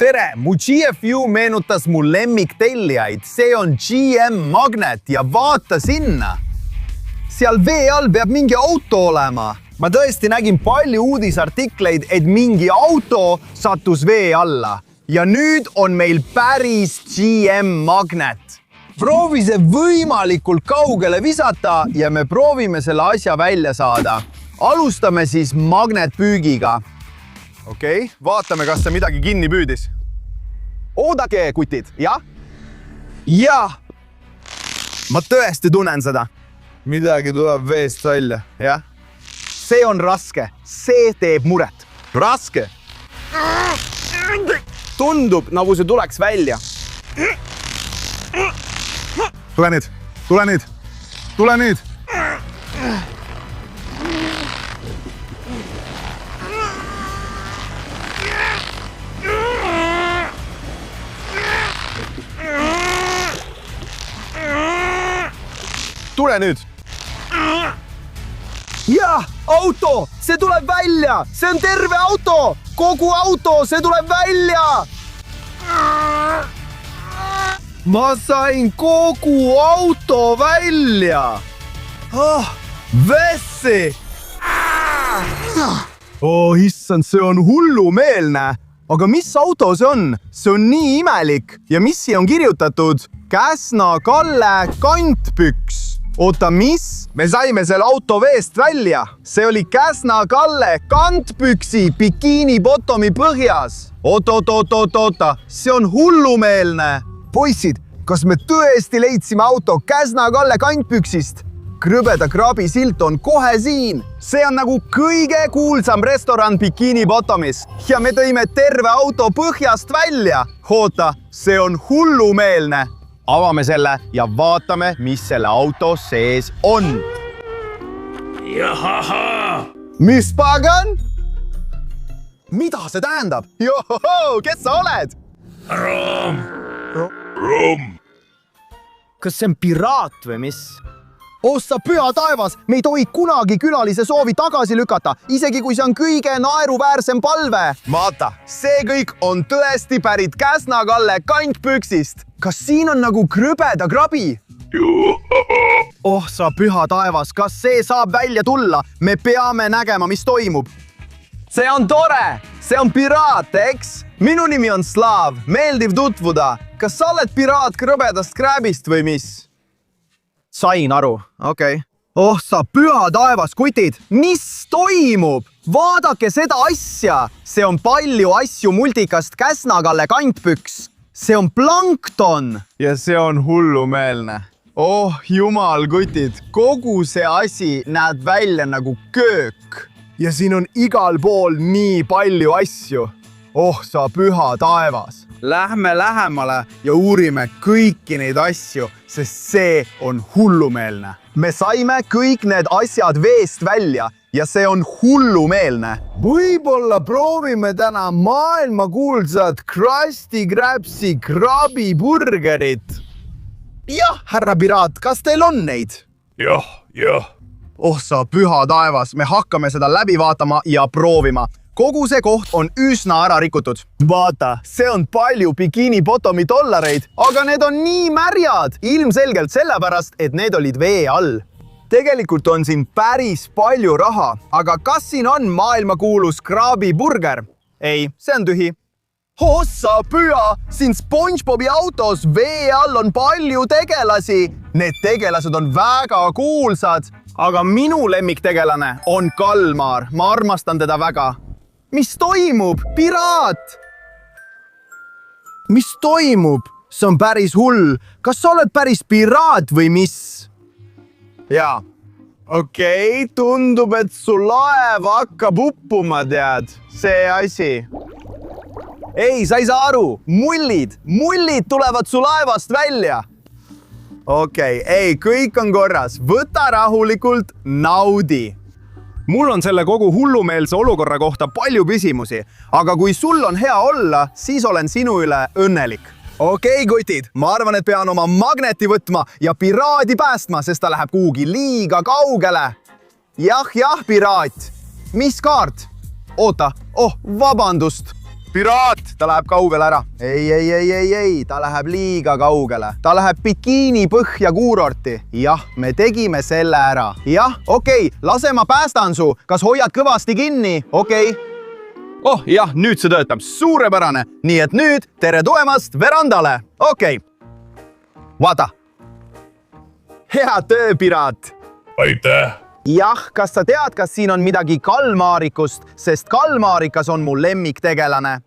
Tere, mu GFU meenutas mu lemmiktellijaid. See on GM Magnet ja vaata sinna. Seal vee all peab mingi auto olema. Ma tõesti nägin palju uudisartikleid, et mingi auto sattus vee alla. Ja nüüd on meil päris GM Magnet. Proovi see võimalikult kaugele visata ja me proovime selle asja välja saada. Alustame siis magnetpüügiga. Okei, vaatame, kas see midagi kinni püüdis. Oodake, kutid, jah? Jah! Ma tõesti tunnen seda. Midagi tuleb veest välja, jah? See on raske. See teeb muret. Raske? Tundub, nagu see tuleks välja. Tule nüüd, tule nüüd, tule nüüd. Tule nüüd. Jah, auto, see tuleb välja. See on terve auto. Kogu auto, see tuleb välja. Ma sain kogu auto välja. Vessi. Issand, see on hullumeelne. Aga mis auto see on? See on nii imelik. Ja mis siia on kirjutatud? Käsna Kalle kantpüks. Oota, mis? Me saime selle auto veest välja. See oli Käsna Kalle kantpüksi bikiini bottomi põhjas. Oota. See on hullumeelne. Poissid, kas me tõesti leidsime auto Käsna Kalle kantpüksist? Krõbeda krabi silt on kohe siin. See on nagu kõige kuulsam restoran bikiini bottomis. Ja me tõime terve auto põhjast välja. Oota, see on hullumeelne. Avame selle ja vaatame, mis selle auto sees on. Jahaha! Mis pagan? Mida see tähendab? Johoho, kes sa oled? Rom. Kas see on piraat või mis? Sa püha taevas, me ei tohi kunagi külalise soovi tagasi lükata, isegi kui see on kõige naeruväärsem palve. Vaata, see kõik on tõesti pärit Käsna Kalle kantpüksist. Kas siin on nagu krõbeda krabi? Sa püha taevas, kas see saab välja tulla? Me peame nägema, mis toimub. See on tore, see on piraat, eks? Minu nimi on Slaav, meeldiv tutvuda. Kas sa oled piraat krõbedast krääbist või mis? Sain aru, okei. Sa püha taevas, kutid, mis toimub? Vaadake seda asja. See on palju asju multikast Käsna Kalle kantpüks. See on plankton. Ja see on hullumeelne. Jumal, kutid, kogu see asi näeb välja nagu köök. Ja siin on igal pool nii palju asju. Sa püha taevas. Lähme lähemale ja uurime kõiki neid asju, sest see on hullumeelne. Me saime kõik need asjad veest välja ja see on hullumeelne. Võib-olla proovime täna maailmakuulsat Krusty Krabsi krabiburgerit. Jah, härra piraat, kas teil on neid? Jah. Sa püha taevas, me hakkame seda läbi vaatama ja proovima. Kogu see koht on üsna ära rikutud. Vaata, see on palju bikiini bottomi dollareid, aga need on nii märjad. Ilmselgelt sellepärast, et need olid vee all. Tegelikult on siin päris palju raha, aga kas siin on maailmakuulus krabiburger? Ei, see on tühi. Sa püha, siin SpongeBobi autos vee all on palju tegelasi. Need tegelased on väga kuulsad, aga minu lemmiktegelane on kalmar. Ma armastan teda väga. Mis toimub? Piraat! Mis toimub? See on päris hull. Kas sa oled päris piraat või mis? Jaa. Okei, tundub, et su laev hakkab uppuma, tead. See asi. Ei, sa ei saa aru. Mullid tulevad su laevast välja. Okei, kõik on korras. Võta rahulikult, naudi. Mul on selle kogu hullumeelse olukorra kohta palju küsimusi, aga kui sul on hea olla, siis olen sinu üle õnnelik. Okei, kutid, ma arvan, et pean oma magneti võtma ja piraadi päästma, sest ta läheb kuhugi liiga kaugele. Jah, piraat. Mis kaart? Oota, vabandust. Piraat, ta läheb kaugele ära. Ei, ta läheb liiga kaugele. Ta läheb bikiini põhja kuurorti. Jah, me tegime selle ära. Jah, okei, lase ma päästan su. Kas hoiad kõvasti kinni? Okei. Oh jah, nüüd see töötab. Suurepärane. Nii et nüüd tere tulemast verandale. Okei. Vaata. Hea töö, piraat. Aitäh! Jah, kas sa tead, kas siin on midagi kalmaarikust, sest kalmaarikas on mu lemmiktegelane?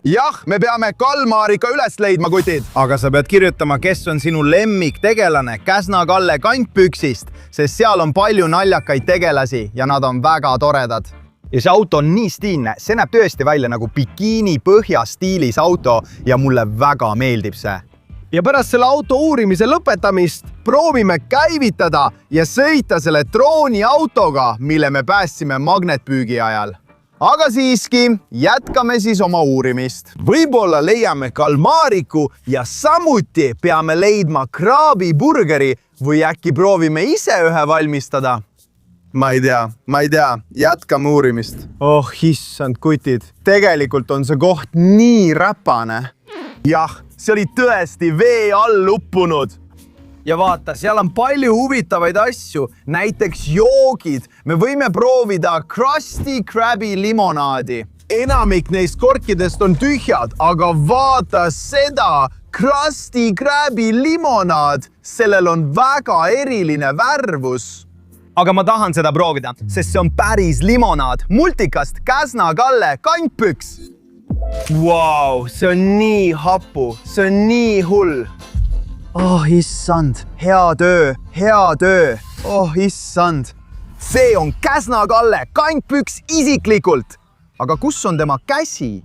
Jah, me peame kalmaarika üles leidma, kutid. Aga sa pead kirjutama, kes on sinu lemmiktegelane Käsna-Kalle kantpüksist, sest seal on palju naljakaid tegelasi ja nad on väga toredad. Ja see auto on nii stiilne, see näeb tõesti välja nagu bikiini põhja stiilis auto ja mulle väga meeldib see. Ja pärast selle auto uurimise lõpetamist proovime käivitada ja sõita selle drooniautoga, mille me päästsime magnetpüügi ajal. Aga siiski, jätkame siis oma uurimist. Võib-olla leiame kalmaariku ja samuti peame leidma kraabiburgeri või äkki proovime ise ühe valmistada. Ma ei tea, jätkame uurimist. Oh, issand kutid, tegelikult on see koht nii räpane. Jah, see oli tõesti vee all uppunud. Ja vaata, seal on palju huvitavaid asju, näiteks joogid. Me võime proovida Krusty Krabi limonaadi. Enamik neist korkidest on tühjad, aga vaata seda Krusty Krabi limonaad. Sellel on väga eriline värvus. Aga ma tahan seda proovida, sest see on päris limonaad multikast Käsna-Kalle kantpüks. Wow, see on nii hapu, see on nii hull. Oh, issand, hea töö. Oh, issand. See on Käsna-Kalle kantpüks isiklikult. Aga kus on tema käsi?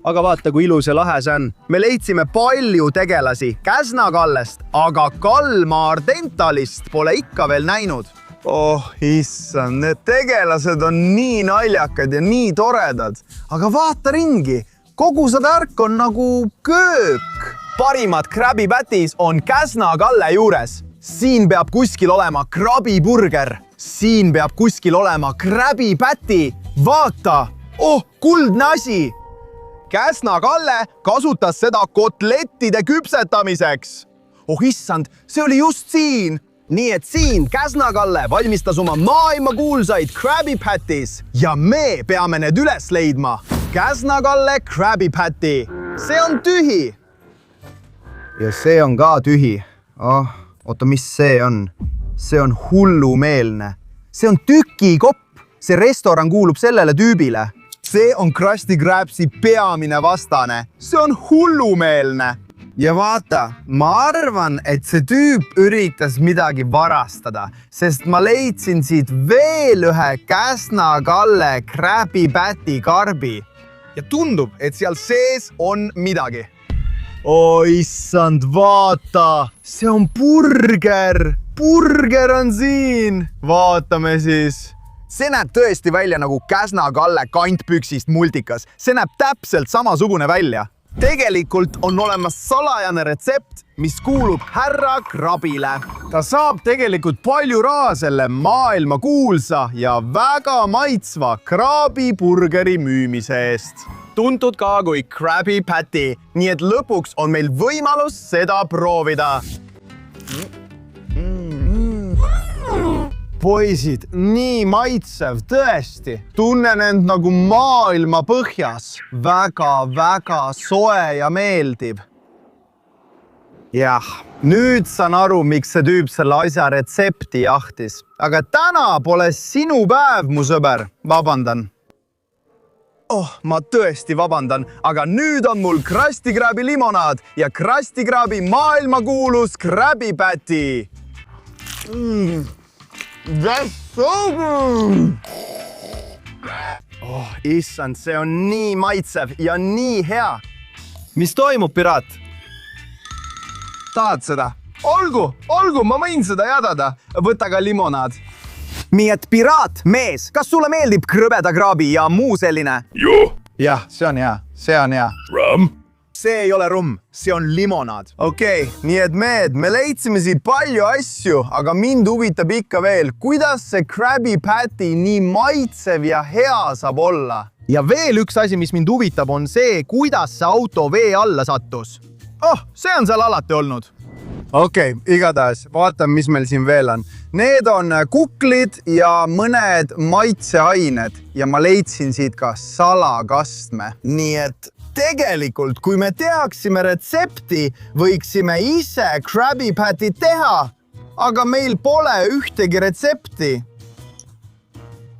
Aga vaata, kui ilus ja lahe see on. Me leidsime palju tegelasi Käsna-Kallest, aga Kalmar Dentalist pole ikka veel näinud. Oh, issand, need tegelased on nii naljakad ja nii toredad. Aga vaata ringi, kogu see värk on nagu köök. Parimad krabipätis on Käsna-Kalle juures. Siin peab kuskil olema krabiburger. Siin peab kuskil olema krabipäti. Vaata, oh, kuldne asi. Käsna-Kalle kasutas seda kotlettide küpsetamiseks. Oh issand, see oli just siin. Nii et siin Käsna-Kalle valmistas oma maailmakuulsaid Krabby Patties ja me peame need üles leidma. Käsna-Kalle Krabby Patty. See on tühi. Ja see on ka tühi. Oh, oota, mis see on? See on hullumeelne. See on tükikopp. See restoran kuulub sellele tüübile. See on Krusty Krabsi peamine vastane. See on hullumeelne. Ja vaata, ma arvan, et see tüüp üritas midagi varastada, sest ma leidsin siit veel ühe Käsna-Kalle Krabby Patty karbi. Ja tundub, et seal sees on midagi. Oh, issand, vaata! See on burger! Burger on siin! Vaatame siis. See näeb tõesti välja nagu Käsna-Kalle kantpüksist multikas. See näeb täpselt samasugune välja. Tegelikult on olemas salajane retsept, mis kuulub härra Krabile. Ta saab tegelikult palju raha selle maailma kuulsa ja väga maitsva kraabiburgeri müümise eest. Tuntud ka kui Krabby Patty, nii et lõpuks on meil võimalus seda proovida. Poisid, nii maitsev, tõesti. Tunnen end nagu maailma põhjas. Väga soe ja meeldib. Jah, nüüd saan aru, miks see tüüp selle asja retsepti jahtis. Aga täna pole sinu päev, mu sõber. Vabandan. Oh, ma tõesti vabandan, aga nüüd on mul Krusty Krabi limonaad ja Krusty Krabi maailmakuulus Krabby Patty. Oh, issand, see on nii maitsev ja nii hea. Mis toimub, piraat? Tahad seda? Olgu, ma võin seda jadada. Võta ka limonaad. Nii et piraat, mees, kas sulle meeldib krõbeda kraabi ja muu selline? Joo. Jah, see on hea. Rum. See ei ole rumm, see on limonaad. Okei, nii et me leidsime siit palju asju, aga mind huvitab ikka veel, kuidas see Krabby Patty nii maitsev ja hea saab olla. Ja veel üks asi, mis mind huvitab, on see, kuidas see auto vee alla sattus. See on seal alati olnud. Okei, igatahes, vaatame, mis meil siin veel on. Need on kuklid ja mõned maitseained ja ma leidsin siit ka salakastme. Nii et tegelikult, kui me teaksime retsepti, võiksime ise Krabby Patty teha, aga meil pole ühtegi retsepti.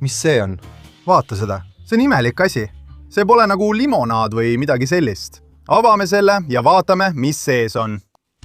Mis see on? Vaata seda. See on imelik asi. See pole nagu limonaad või midagi sellist. Avame selle ja vaatame, mis sees on.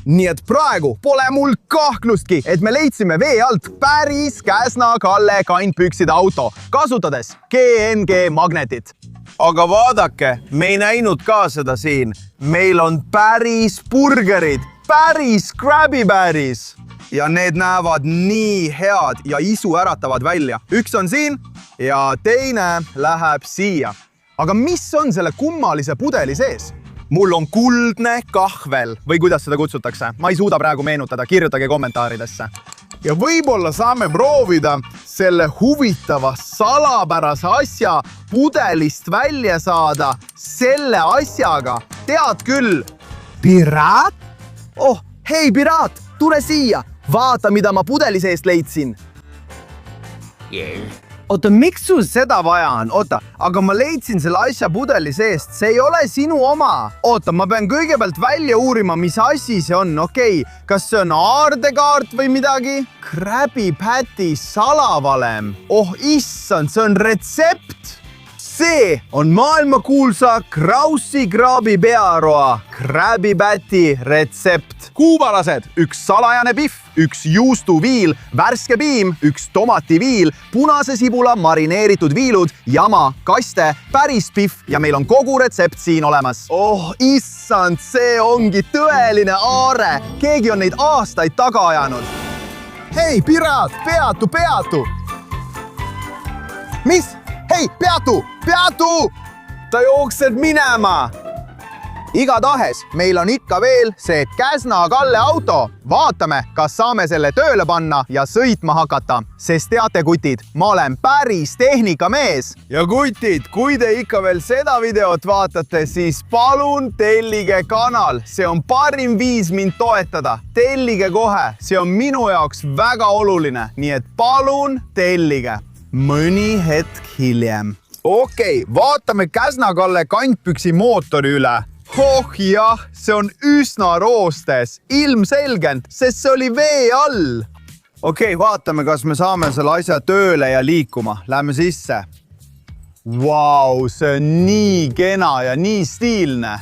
Nii et praegu pole mul kahtlustki, et me leidsime vee alt päris Käsna Kalle kantpükside auto, kasutades GNG magnetit. Aga vaadake, me ei näinud ka seda siin. Meil on päris burgerid, päris Krabby Patties. Ja need näevad nii head ja isu äratavad välja. Üks on siin ja teine läheb siia. Aga mis on selle kummalise pudeli sees? Mul on kuldne kahvel või kuidas seda kutsutakse. Ma ei suuda praegu meenutada, kirjutage kommentaaridesse. Ja võib-olla saame proovida selle huvitava salapärase asja pudelist välja saada selle asjaga. Tead küll, piraat? Hei piraat, tule siia. Vaata, mida ma pudeli seest leidsin. Oota, miks sul seda vaja on? Oota, aga ma leidsin selle asja pudeli seest. See ei ole sinu oma. Oota, ma pean kõigepealt välja uurima, mis asi see on. Okei, kas see on aardekaart või midagi? Krabby Patty salavalem. Issand, see on retsept. See on maailmakuulsa Kraussi kraabi pearoa Krabby Patty retsept. Kuubalased, üks salajane pihv, üks juustuviil, värske piim, üks tomativiil, punase sibula marineeritud viilud, jama, kaste, päris pihv ja meil on kogu retsept siin olemas. Issand, see ongi tõeline aare. Keegi on neid aastaid taga ajanud. Hei, piraat, peatu! Mis? Hei, peatu! Ta jookseb minema! Igatahes, meil on ikka veel see Käsna Kalle auto. Vaatame, kas saame selle tööle panna ja sõitma hakata. Sest teate, kutid, ma olen päris tehnikamees. Ja kutid, kui te ikka veel seda videot vaatate, siis palun tellige kanal. See on parim viis mind toetada. Tellige kohe, see on minu jaoks väga oluline. Nii et palun tellige. Mõni hetk hiljem. Okei, vaatame Käsna Kalle kantpüksi mootori üle. Jah, see on üsna roostes. Ilmselgent, sest see oli vee all. Okei, vaatame, kas me saame selle asja tööle ja liikuma. Lähme sisse. Vau, see on nii kena ja nii stiilne.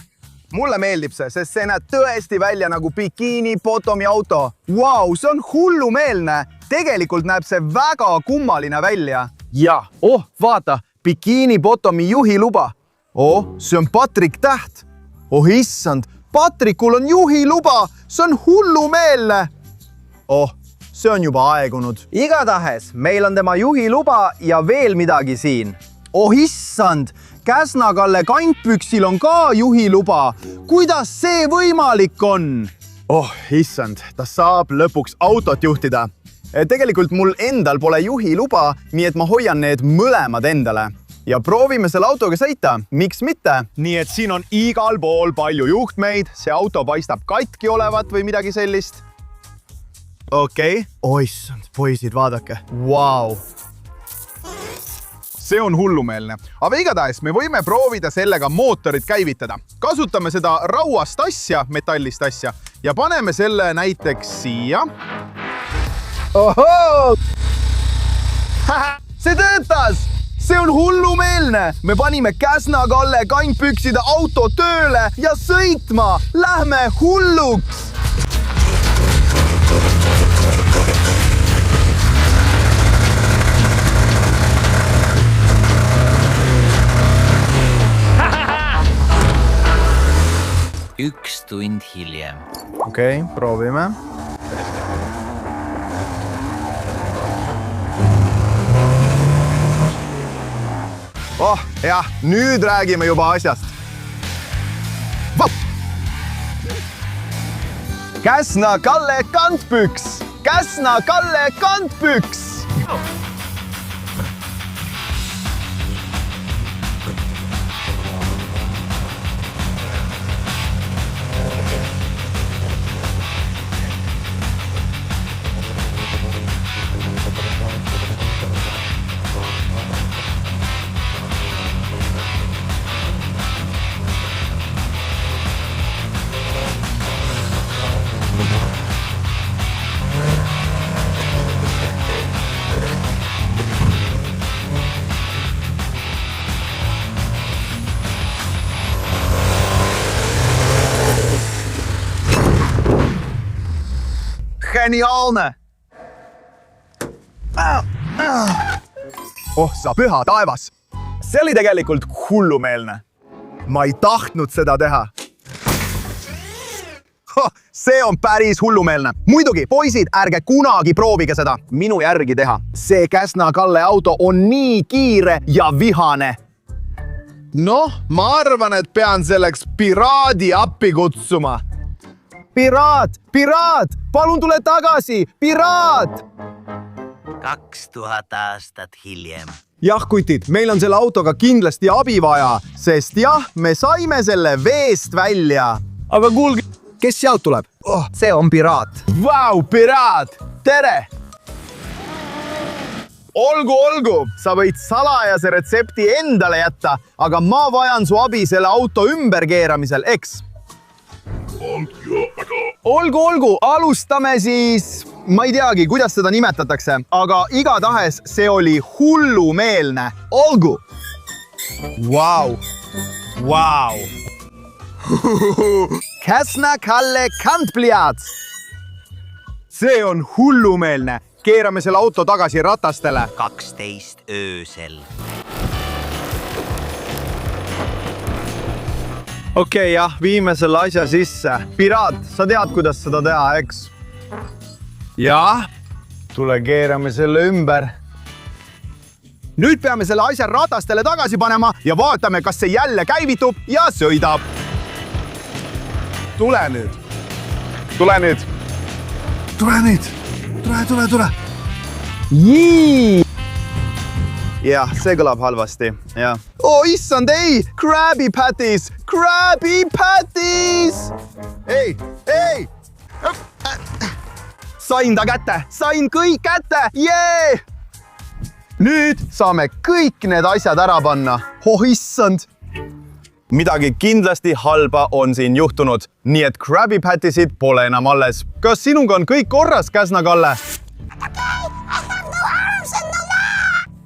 Mulle meeldib see, sest see näeb tõesti välja nagu Bikini Bottomi auto. Vau, see on hullumeelne. Tegelikult näeb see väga kummaline välja. Ja, vaata, Bikini Bottomi juhiluba. See on Patrik Täht. Issand, Patrikul on juhiluba. See on hullumeelne. See on juba aegunud. Igatahes, meil on tema juhiluba ja veel midagi siin. Issand, Käsna Kalle kantpüksil on ka juhiluba. Kuidas see võimalik on? Issand, ta saab lõpuks autot juhtida. Tegelikult mul endal pole juhiluba, nii et ma hoian need mõlemad endale. Ja proovime selle autoga sõita. Miks mitte? Nii et siin on igal pool palju juhtmeid. See auto paistab katki olevat või midagi sellist. Okei. Issand, poisid, vaadake. Vau. See on hullumeelne. Aga igatahes me võime proovida sellega mootorit käivitada. Kasutame seda rauast asja, metallist asja ja paneme selle näiteks siia. See töötas! See on hullumeelne! Me panime Käsna Kalle kantpükside auto tööle ja sõitma! Lähme hulluks! Üks tund hiljem. Okei, proovime. Jah, nüüd räägime juba asjast. Käsna Kalle kantpüks! Käsna Kalle kantpüks! Geniaalne! Oh, sa püha taevas! See oli tegelikult hullumeelne. Ma ei tahtnud seda teha. See on päris hullumeelne. Muidugi, poisid, ärge kunagi proovige seda minu järgi teha. See Käsna-Kalle auto on nii kiire ja vihane. Noh, ma arvan, et pean selleks piraadi appi kutsuma. Piraat! Piraat! Palun tule tagasi! Piraat! 2000 aastat hiljem. Jah, kutid, meil on selle autoga kindlasti abi vaja, sest jah, me saime selle veest välja. Aga kuulge, kes sealt tuleb? Oh, see on piraat. Vau, piraat! Tere! Olgu, sa võid salajase retsepti endale jätta, aga ma vajan su abi selle auto ümberkeeramisel, eks? Olgu, alustame siis, ma ei teagi, kuidas seda nimetatakse, aga igatahes see oli hullumeelne. Olgu! Vau! Käsna-Kalle kantpliats! See on hullumeelne. Keerame selle auto tagasi ratastele. 12 öösel. Okei, jah, viime selle asja sisse. Piraat, sa tead, kuidas seda teha, eks? Jah, tule keerame selle ümber. Nüüd peame selle asja ratastele tagasi panema ja vaatame, kas see jälle käivitub ja sõidab. Tule nüüd. Tule. Jii! Jah, see kõlab halvasti. Ja. Oh, issand, ei! Krabby Patties! Ei! Sain ta kätte! Sain kõik kätte! Jee! Nüüd saame kõik need asjad ära panna. Oh, issand! Midagi kindlasti halba on siin juhtunud, nii et Krabby Pattisid pole enam alles. Kas sinuga on kõik korras, Käsna-Kalle?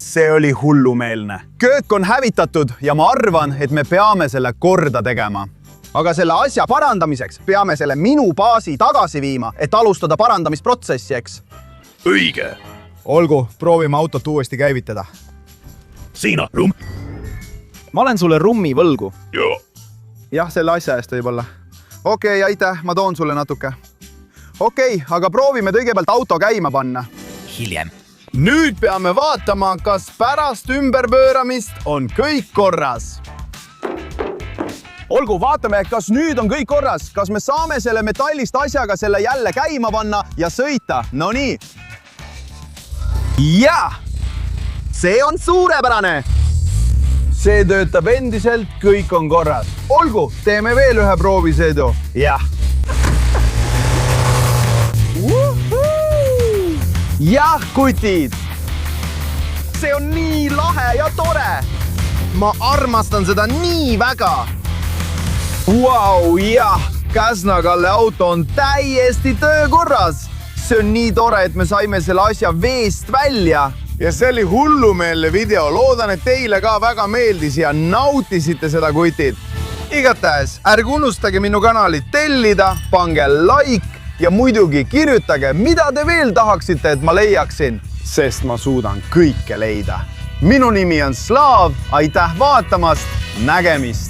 See oli hullumeelne. Köök on hävitatud ja ma arvan, et me peame selle korda tegema. Aga selle asja parandamiseks peame selle minu baasi tagasi viima, et alustada parandamisprotsessi, eks? Õige. Olgu, proovime autot uuesti käivitada. Siina, rumm. Ma olen sulle rummi võlgu. Joo. Jah, selle asja eest võib-olla. Okei, aitäh, ma toon sulle natuke. Okei, aga proovime kõigepealt auto käima panna. Hiljem. Nüüd peame vaatama, kas pärast ümberpööramist on kõik korras. Olgu, vaatame, kas nüüd on kõik korras. Kas me saame selle metallist asjaga selle jälle käima panna ja sõita? No nii. Ja! See on suurepärane! See töötab endiselt, kõik on korras. Olgu, teeme veel ühe proovisõidu. Jah. Jah, kutid! See on nii lahe ja tore! Ma armastan seda nii väga! Vau, jah! Käsna-Kalle auto on täiesti töökorras! See on nii tore, et me saime selle asja veest välja! Ja see oli hullumeelne video. Loodan, et teile ka väga meeldis ja nautisite seda, kutid. Igatahes, ärge unustage minu kanalit tellida, pange like ja muidugi kirjutage, mida te veel tahaksite, et ma leiaksin, sest ma suudan kõike leida. Minu nimi on Slaav, aitäh vaatamast, nägemist!